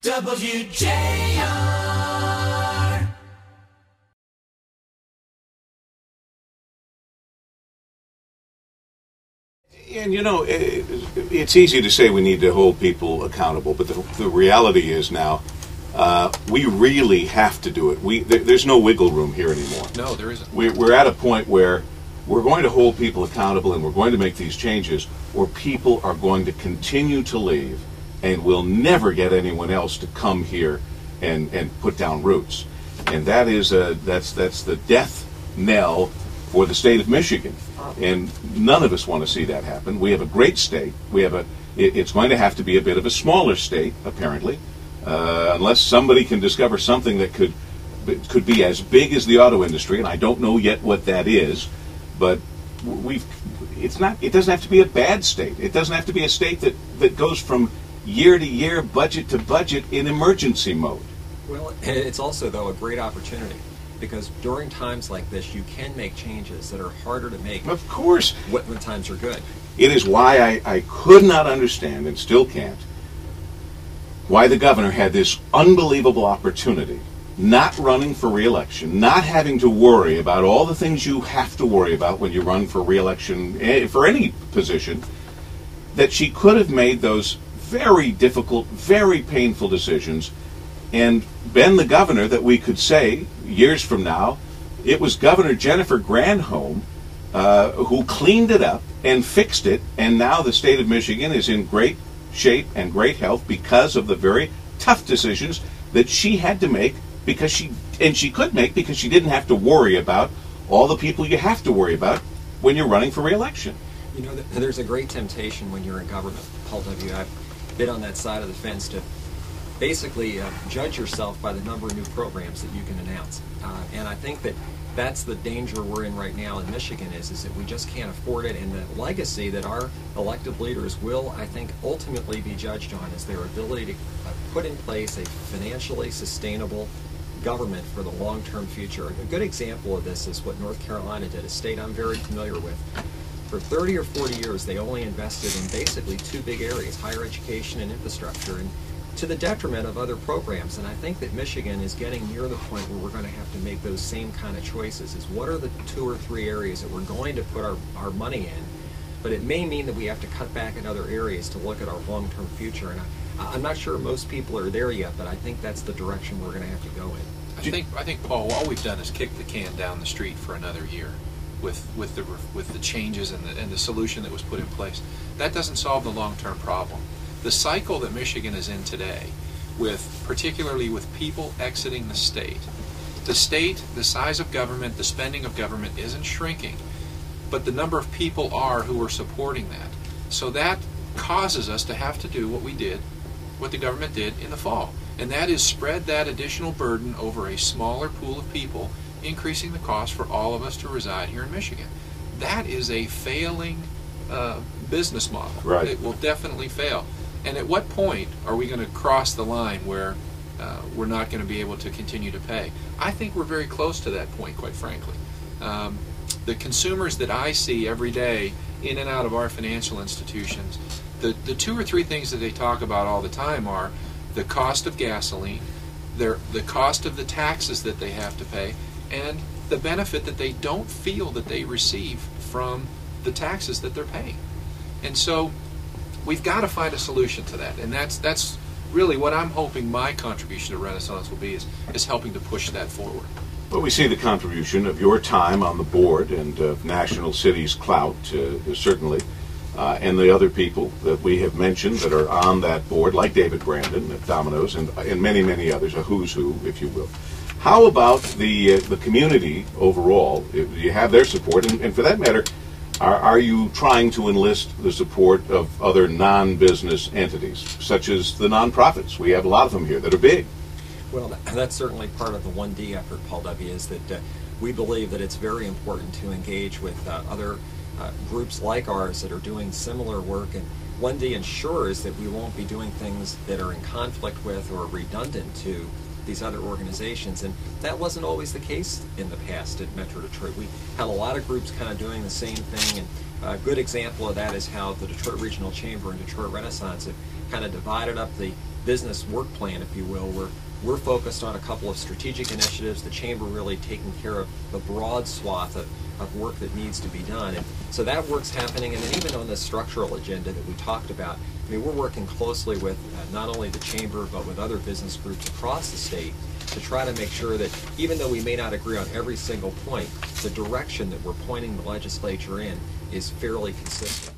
WJR. And you know, it's easy to say we need to hold people accountable, but the reality is now we really have to do it. There's no wiggle room here anymore. No, there isn't. We're at a point where we're going to hold people accountable and we're going to make these changes, or people are going to continue to leave and we'll never get anyone else to come here and put down roots. And that is that's the death knell for the state of Michigan. And none of us want to see that happen. We have a great state. It's going to have to be a bit of a smaller state, apparently, unless somebody can discover something that could be as big as the auto industry, and I don't know yet what that is. But it doesn't have to be a bad state. It doesn't have to be a state that goes from year to year, budget to budget in emergency mode. Well, it's also, though, a great opportunity, because during times like this, you can make changes that are harder to make. Of course. When times are good. It is why I could not understand, and still can't, why the governor had this unbelievable opportunity, not running for re-election, not having to worry about all the things you have to worry about when you run for re-election for any position, that she could have made those very difficult, very painful decisions and been the governor that we could say, years from now, it was Governor Jennifer Granholm who cleaned it up and fixed it, and now the state of Michigan is in great shape and great health because of the very tough decisions that she had to make, because she could make, because she didn't have to worry about all the people you have to worry about when you're running for re-election. You know, there's a great temptation when you're in government, Paul W. I've been on that side of the fence to basically judge yourself by the number of new programs that you can announce. And I think that's the danger we're in right now in Michigan is that we just can't afford it, and the legacy that our elected leaders will, I think, ultimately be judged on is their ability to put in place a financially sustainable government for the long-term future. A good example of this is what North Carolina did, a state I'm very familiar with. For 30 or 40 years, they only invested in basically two big areas, higher education and infrastructure, and to the detriment of other programs. And I think that Michigan is getting near the point where we're going to have to make those same kind of choices, is what are the 2 or 3 areas that we're going to put our money in, but it may mean that we have to cut back in other areas to look at our long-term future. And I'm not sure most people are there yet, but I think that's the direction we're going to have to go in. I think, Paul, all we've done is kick the can down the street for another year with the changes and the solution that was put in place. That doesn't solve the long-term problem. The cycle that Michigan is in today, particularly with people exiting the state, the size of government, the spending of government isn't shrinking, but the number of people are who are supporting that. So that causes us to have to do what the government did in the fall, and that is spread that additional burden over a smaller pool of people, increasing the cost for all of us to reside here in Michigan. That is a failing business model. Right. It will definitely fail. And at what point are we going to cross the line where we're not going to be able to continue to pay? I think we're very close to that point, quite frankly. The consumers that I see every day in and out of our financial institutions, the 2 or 3 things that they talk about all the time are the cost of gasoline, the cost of the taxes that they have to pay, and the benefit that they don't feel that they receive from the taxes that they're paying. And so we've got to find a solution to that, and that's really what I'm hoping my contribution to Renaissance will be, is helping to push that forward. Well, we see the contribution of your time on the board and of National City's clout, certainly, and the other people that we have mentioned that are on that board, like David Brandon at Domino's and many, many others, a who's who, if you will. How about the community overall? Do you have their support? And for that matter, are you trying to enlist the support of other non-business entities, such as the nonprofits? We have a lot of them here that are big. Well, that's certainly part of the 1D effort, Paul W., is that we believe that it's very important to engage with other groups like ours that are doing similar work, and 1D ensures that we won't be doing things that are in conflict with or redundant to these other organizations, and that wasn't always the case in the past at Metro Detroit. We had a lot of groups kind of doing the same thing, and a good example of that is how the Detroit Regional Chamber and Detroit Renaissance have kind of divided up the business work plan, if you will, where we're focused on a couple of strategic initiatives, the chamber really taking care of the broad swath of work that needs to be done. And so that work's happening, and then even on the structural agenda that we talked about, I mean, we're working closely with not only the chamber, but with other business groups across the state to try to make sure that even though we may not agree on every single point, the direction that we're pointing the legislature in is fairly consistent.